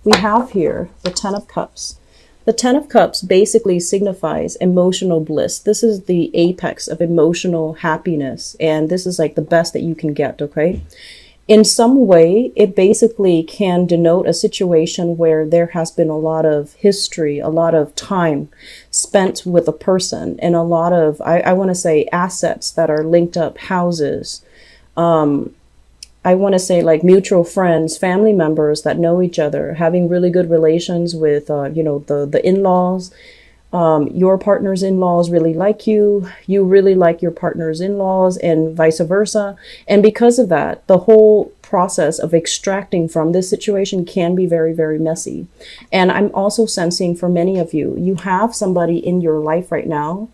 we have here the Ten of Cups. The Ten of Cups basically signifies emotional bliss. This is the apex of emotional happiness, and this is like the best that you can get, okay? In some way, it basically can denote a situation where there has been a lot of history, a lot of time spent with a person, and a lot of, I want to say, assets that are linked up, houses. I want to say like mutual friends, family members that know each other, having really good relations with, the in-laws. Your partner's in-laws really like you. You really like your partner's in-laws, and vice versa. And because of that, the whole process of extracting from this situation can be very, very messy. And I'm also sensing for many of you, you have somebody in your life right now.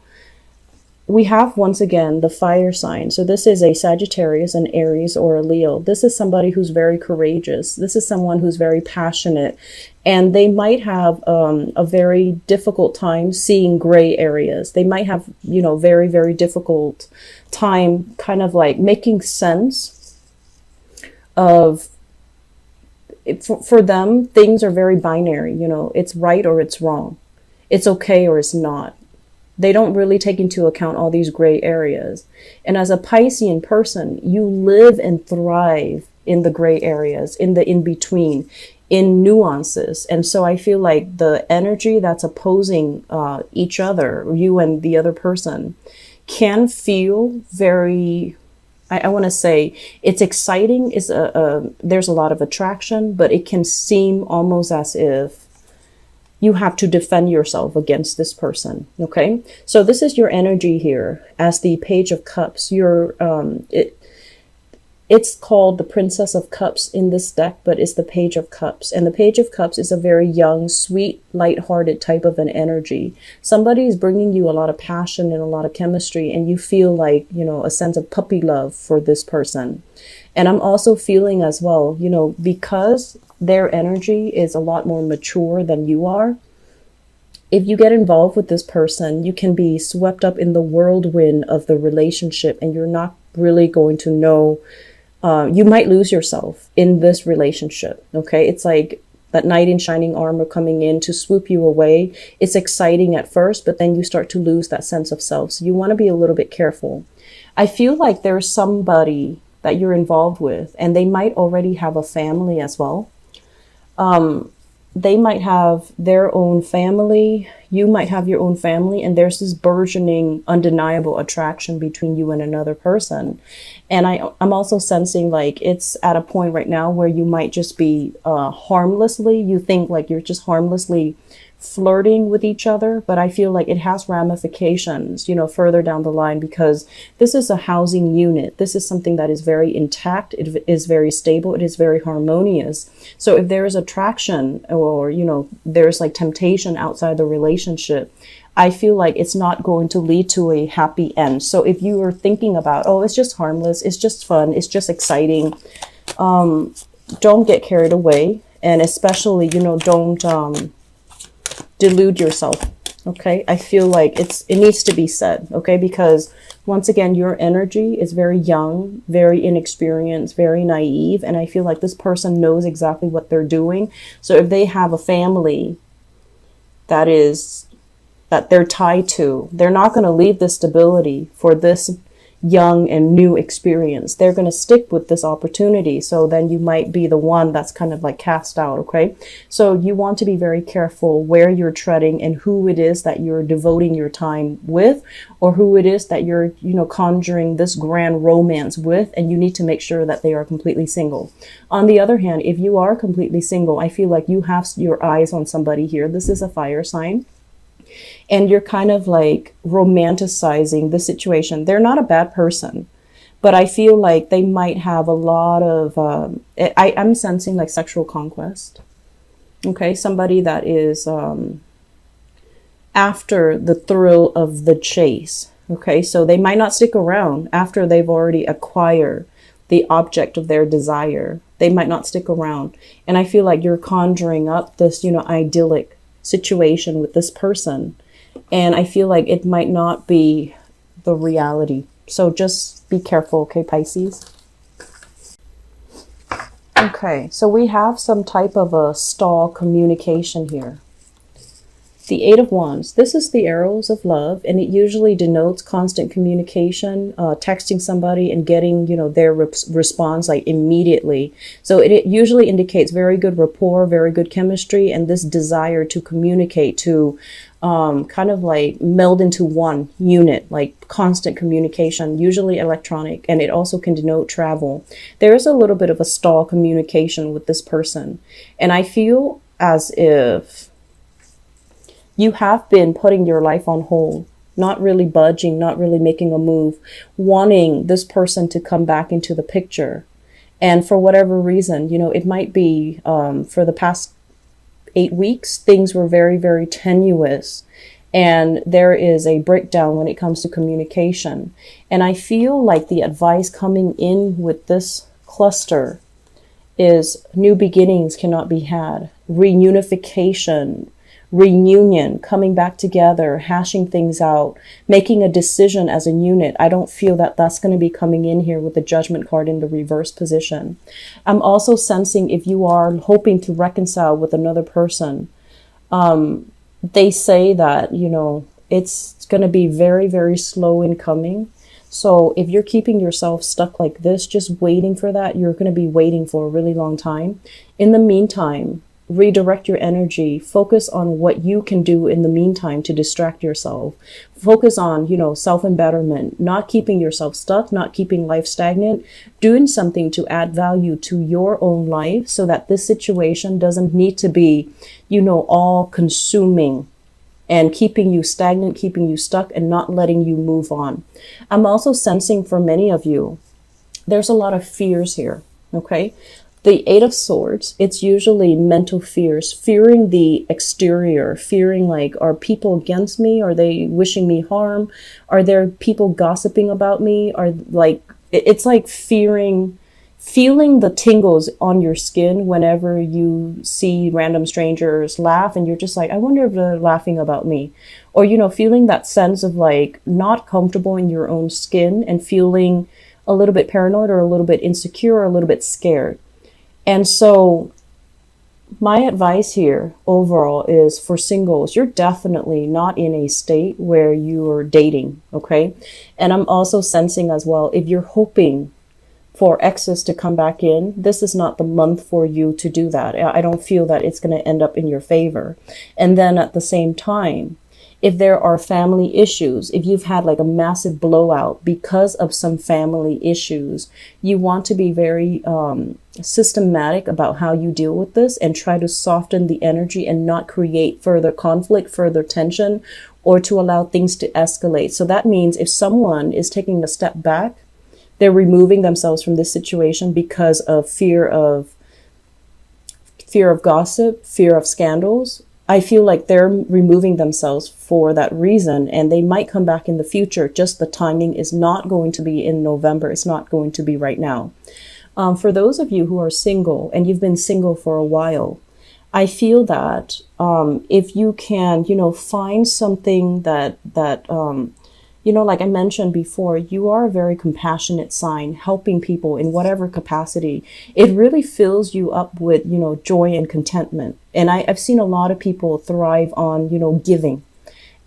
We have, once again, the fire sign. So this is a Sagittarius, an Aries, or a Leo. This is somebody who's very courageous. This is someone who's very passionate. And they might have a very difficult time seeing gray areas. They might have, very, very difficult time kind of like making sense of, for them, things are very binary. It's right or it's wrong. It's okay or it's not. They don't really take into account all these gray areas. And as a Piscean person, you live and thrive in the gray areas, in the in-between, in nuances. And so I feel like the energy that's opposing each other, you and the other person, can feel very, I want to say, it's exciting. There's a lot of attraction, but it can seem almost as if you have to defend yourself against this person. Okay. So this is your energy here as the Page of Cups. It's called the Princess of Cups in this deck, but it's the Page of Cups. And the Page of Cups is a very young, sweet, lighthearted type of an energy. Somebody is bringing you a lot of passion and a lot of chemistry, and you feel like, a sense of puppy love for this person. And I'm also feeling as well, because their energy is a lot more mature than you are. If you get involved with this person, you can be swept up in the whirlwind of the relationship, and you're not really going to know. You might lose yourself in this relationship. Okay. It's like that knight in shining armor coming in to swoop you away. It's exciting at first, but then you start to lose that sense of self. So you want to be a little bit careful. I feel like there's somebody that you're involved with, and they might already have a family as well. They might have their own family. You might have your own family, and there's this burgeoning, undeniable attraction between you and another person. And I'm also sensing like it's at a point right now where you might just be harmlessly, you think like you're just harmlessly flirting with each other, but I feel like it has ramifications, further down the line, because this is a housing unit. This is something that is very intact. It is very stable. It is very harmonious. So if there is attraction or, there's like temptation outside the relationship, I feel like it's not going to lead to a happy end. So if you are thinking about, oh, it's just harmless, it's just fun, it's just exciting, don't get carried away. And especially, don't delude yourself. Okay. I feel like it needs to be said. Okay. Because once again, your energy is very young, very inexperienced, very naive. And I feel like this person knows exactly what they're doing. So if they have a family that they're tied to, they're not going to leave this stability for this young and new experience. They're going to stick with this opportunity. So then you might be the one that's kind of like cast out. Okay. So you want to be very careful where you're treading and who it is that you're devoting your time with, or who it is that you're, conjuring this grand romance with. And you need to make sure that they are completely single. On the other hand, if you are completely single, I feel like you have your eyes on somebody here. This is a fire sign. And you're kind of like romanticizing the situation. They're not a bad person, but I feel like they might have a lot of, I'm sensing like sexual conquest. Okay. Somebody that is after the thrill of the chase. Okay. So they might not stick around after they've already acquired the object of their desire. They might not stick around. And I feel like you're conjuring up this, idyllic situation with this person. And I feel like it might not be the reality. So just be careful, okay, Pisces? Okay, so we have some type of a stall communication here. The Eight of Wands. This is the arrows of love, and it usually denotes constant communication, texting somebody and getting, their response like immediately. So it usually indicates very good rapport, very good chemistry, and this desire to communicate, to kind of like meld into one unit, like constant communication, usually electronic, and it also can denote travel. There is a little bit of a stall communication with this person, and I feel as if you have been putting your life on hold, not really budging, not really making a move, wanting this person to come back into the picture. And for whatever reason, it might be for the past 8 weeks, things were very, very tenuous. And there is a breakdown when it comes to communication. And I feel like the advice coming in with this cluster is new beginnings cannot be had, reunification, reunion, coming back together, hashing things out, making a decision as a unit. I don't feel that that's going to be coming in here with the Judgment card in the reverse position. I'm also sensing if you are hoping to reconcile with another person, they say that, it's going to be very, very slow in coming. So if you're keeping yourself stuck like this, just waiting for that, you're going to be waiting for a really long time. In the meantime, redirect your energy, focus on what you can do in the meantime to distract yourself. Focus on, self-embetterment, not keeping yourself stuck, not keeping life stagnant, doing something to add value to your own life so that this situation doesn't need to be, all consuming and keeping you stagnant, keeping you stuck and not letting you move on. I'm also sensing for many of you, there's a lot of fears here. Okay. The Eight of Swords, it's usually mental fears, fearing the exterior, fearing like, are people against me? Are they wishing me harm? Are there people gossiping about me? It's like feeling the tingles on your skin whenever you see random strangers laugh and you're just like, I wonder if they're laughing about me. Or, feeling that sense of like not comfortable in your own skin and feeling a little bit paranoid or a little bit insecure or a little bit scared. And so my advice here overall is for singles, you're definitely not in a state where you're dating, okay? And I'm also sensing as well, if you're hoping for exes to come back in, this is not the month for you to do that. I don't feel that it's going to end up in your favor. And then at the same time, if there are family issues, if you've had like a massive blowout because of some family issues, you want to be very systematic about how you deal with this and try to soften the energy and not create further conflict, further tension, or to allow things to escalate. So that means if someone is taking a step back, they're removing themselves from this situation because of fear of gossip, fear of scandals. I feel like they're removing themselves for that reason, and they might come back in the future. Just the timing is not going to be in November. It's not going to be right now. For those of you who are single and you've been single for a while, I feel that if you can, find something that like I mentioned before, you are a very compassionate sign, helping people in whatever capacity. It really fills you up with, joy and contentment. And I've seen a lot of people thrive on, giving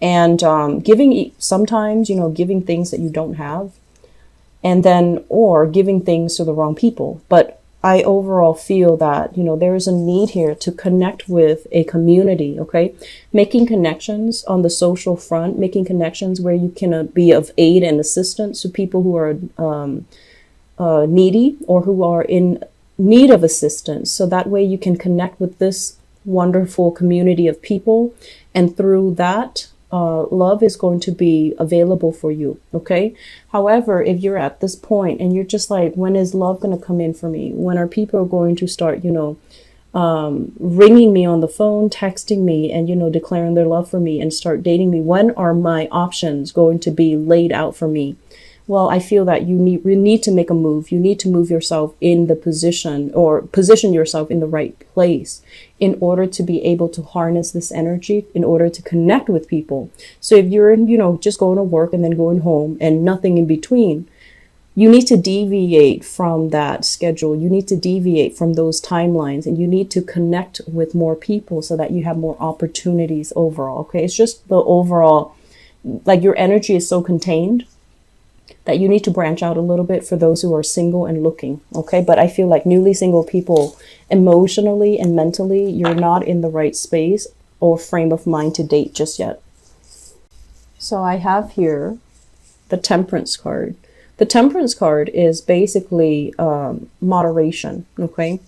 and giving sometimes, giving things that you don't have and then or giving things to the wrong people. But I overall feel that, there is a need here to connect with a community, okay? Making connections on the social front, making connections where you can be of aid and assistance to people who are needy or who are in need of assistance. So that way you can connect with this wonderful community of people. And through that, love is going to be available for you. Okay. However, if you're at this point and you're just like, when is love going to come in for me? When are people going to start, ringing me on the phone, texting me and, declaring their love for me and start dating me? When are my options going to be laid out for me? Well, I feel that you need to make a move. You need to move yourself in the position or position yourself in the right place in order to be able to harness this energy, in order to connect with people. So if you're, just going to work and then going home and nothing in between, You need to deviate from that schedule. You need to deviate from those timelines, and you need to connect with more people so that you have more opportunities overall. Okay. It's just the overall, like, your energy is so contained that you need to branch out a little bit for those who are single and looking. Okay. But I feel like newly single people, emotionally and mentally, you're not in the right space or frame of mind to date just yet. So I have here the Temperance card. The Temperance card is basically moderation. Okay.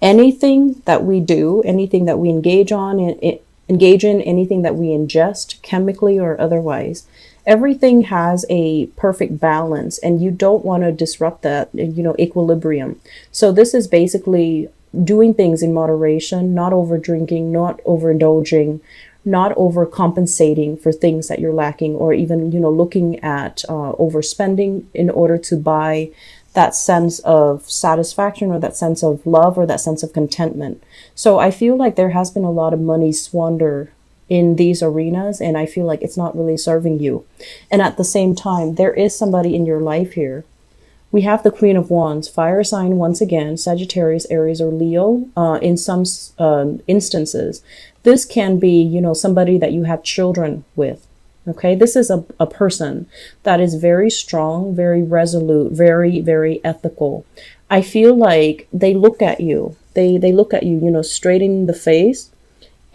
Anything that we do, anything that we engage in, anything that we ingest chemically or otherwise, everything has a perfect balance, and you don't want to disrupt that, equilibrium. So this is basically doing things in moderation, not over drinking, not overindulging, not overcompensating for things that you're lacking, or even, looking at overspending in order to buy that sense of satisfaction or that sense of love or that sense of contentment. So I feel like there has been a lot of money squandered in these arenas, and I feel like it's not really serving you. And at the same time, there is somebody in your life here. We have the Queen of Wands, fire sign once again, Sagittarius, Aries, or Leo. In some instances, this can be, somebody that you have children with. Okay, this is a person that is very strong, very resolute, very, very ethical. I feel like they look at you. They look at you, straight in the face,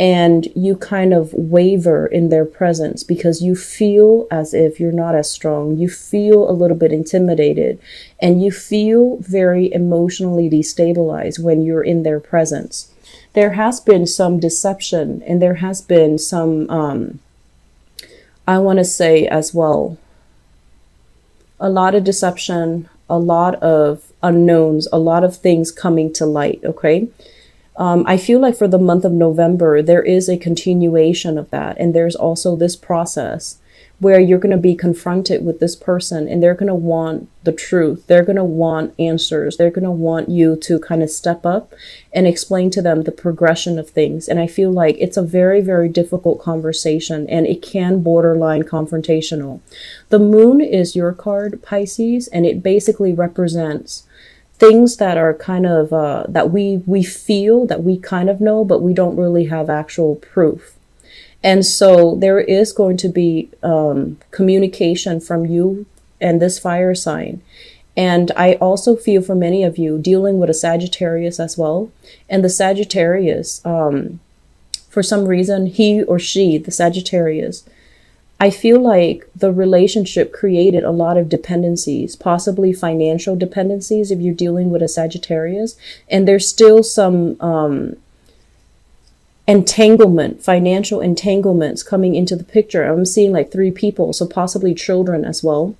and you kind of waver in their presence because you feel as if you're not as strong. You feel a little bit intimidated, and you feel very emotionally destabilized when you're in their presence. There has been some deception, and there has been some, I want to say as well, a lot of deception, a lot of unknowns, a lot of things coming to light. Okay. I feel like for the month of November, there is a continuation of that. And there's also this process where you're going to be confronted with this person, and they're going to want the truth. They're going to want answers. They're going to want you to kind of step up and explain to them the progression of things. And I feel like it's a very, very difficult conversation, and it can borderline confrontational. The moon is your card, Pisces, and it basically represents things that are kind of, that we feel, that we kind of know, but we don't really have actual proof. And so there is going to be communication from you and this fire sign. And I also feel for many of you dealing with a Sagittarius as well. And the Sagittarius, for some reason, he or she, the Sagittarius, I feel like the relationship created a lot of dependencies, possibly financial dependencies if you're dealing with a Sagittarius. And there's still some entanglement, financial entanglements coming into the picture. I'm seeing like 3 people, so possibly children as well.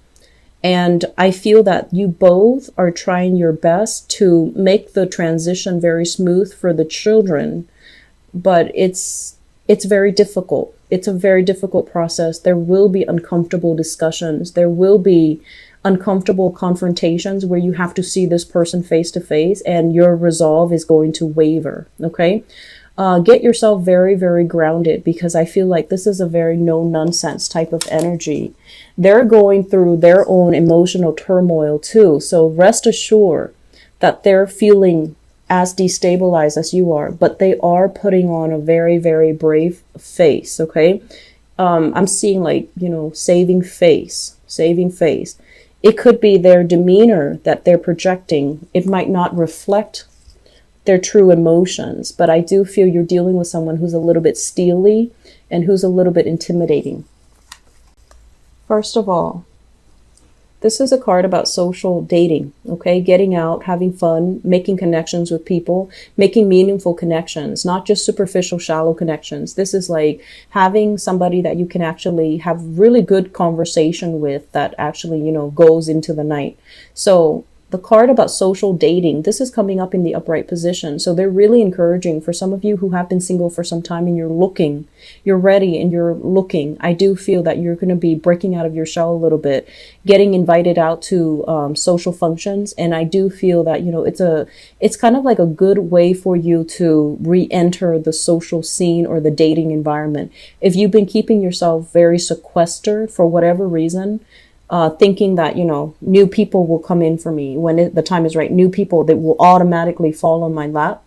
And I feel that you both are trying your best to make the transition very smooth for the children, but it's very difficult. It's a very difficult process. There will be uncomfortable discussions. There will be uncomfortable confrontations where you have to see this person face to face, and your resolve is going to waver. Okay. Get yourself very, very grounded, because I feel like this is a very no nonsense type of energy. They're going through their own emotional turmoil too. So rest assured that they're feeling as destabilized as you are, but they are putting on a very, very brave face. Okay. I'm seeing like, saving face. It could be their demeanor that they're projecting. It might not reflect their true emotions, but I do feel you're dealing with someone who's a little bit steely and who's a little bit intimidating. First of all, this is a card about social dating, okay? Getting out, having fun, making connections with people, making meaningful connections, not just superficial, shallow connections. This is like having somebody that you can actually have really good conversation with that actually, goes into the night. So the card about social dating, this is coming up in the upright position. So they're really encouraging for some of you who have been single for some time and you're ready and you're looking. I do feel that you're going to be breaking out of your shell a little bit, getting invited out to social functions. And I do feel that, it's kind of like a good way for you to re-enter the social scene or the dating environment. If you've been keeping yourself very sequestered for whatever reason, thinking that, you know, new people will come in for me when the time is right, new people that will automatically fall on my lap.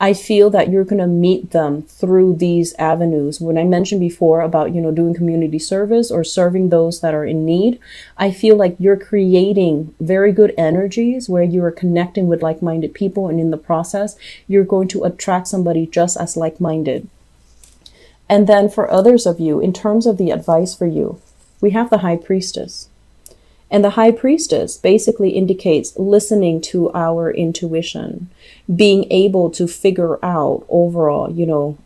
I feel that you're going to meet them through these avenues. When I mentioned before about, you know, doing community service or serving those that are in need, I feel like you're creating very good energies where you are connecting with like-minded people. And in the process, you're going to attract somebody just as like-minded. And then for others of you, in terms of the advice for you, we have the High Priestess. And the High Priestess basically indicates listening to our intuition, being able to figure out overall, you know,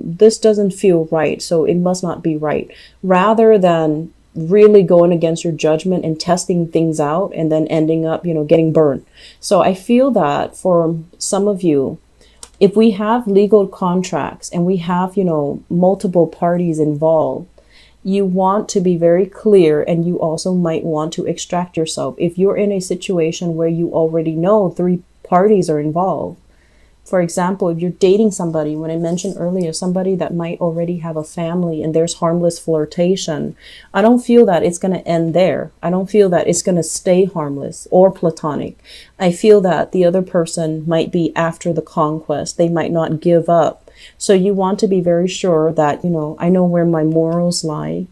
this doesn't feel right, so it must not be right, rather than really going against your judgment and testing things out and then ending up, you know, getting burned. So I feel that for some of you, if we have legal contracts and we have, you know, multiple parties involved, you want to be very clear, and you also might want to extract yourself. If you're in a situation where you already know 3 parties are involved, for example, if you're dating somebody, when I mentioned earlier, somebody that might already have a family and there's harmless flirtation, I don't feel that it's going to end there. I don't feel that it's going to stay harmless or platonic. I feel that the other person might be after the conquest. They might not give up. So you want to be very sure that, you know, I know where my morals lie.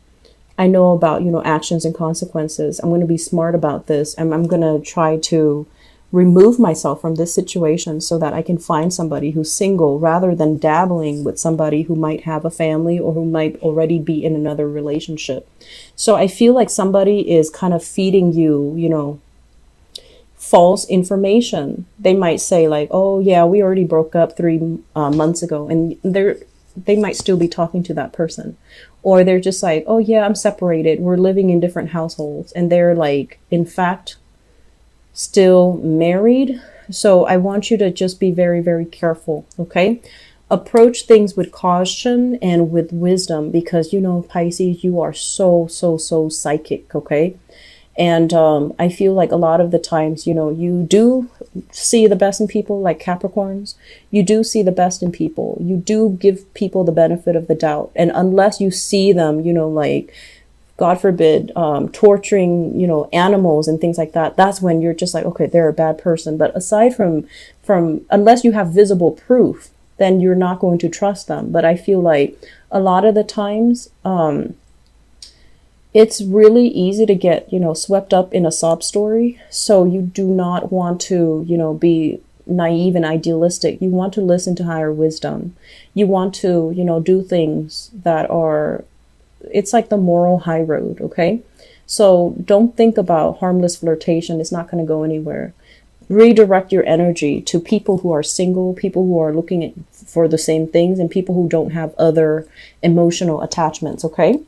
I know about, you know, actions and consequences. I'm going to be smart about this. And I'm going to try to remove myself from this situation so that I can find somebody who's single, rather than dabbling with somebody who might have a family or who might already be in another relationship. So I feel like somebody is kind of feeding you, you know, false information. They might say like, oh yeah, we already broke up 3 months ago, and they might still be talking to that person. Or they're just like, oh yeah, I'm separated, we're living in different households, and they're like, in fact, still married. So I want you to just be very, very careful. Okay. Approach things with caution and with wisdom, because, you know, Pisces, you are so psychic. Okay. And I feel like a lot of the times, you know, you do see the best in people, like Capricorns. You do see the best in people. You do give people the benefit of the doubt. And unless you see them, you know, like, God forbid, torturing, you know, animals and things like that, that's when you're just like, okay, they're a bad person. But aside from unless you have visible proof, then you're not going to trust them. But I feel like a lot of the times, it's really easy to get, you know, swept up in a sob story. So you do not want to, you know, be naive and idealistic. You want to listen to higher wisdom. You want to, you know, do things that are, it's like the moral high road. Okay. So don't think about harmless flirtation. It's not going to go anywhere. Redirect your energy to people who are single, people who are looking for the same things, and people who don't have other emotional attachments. Okay.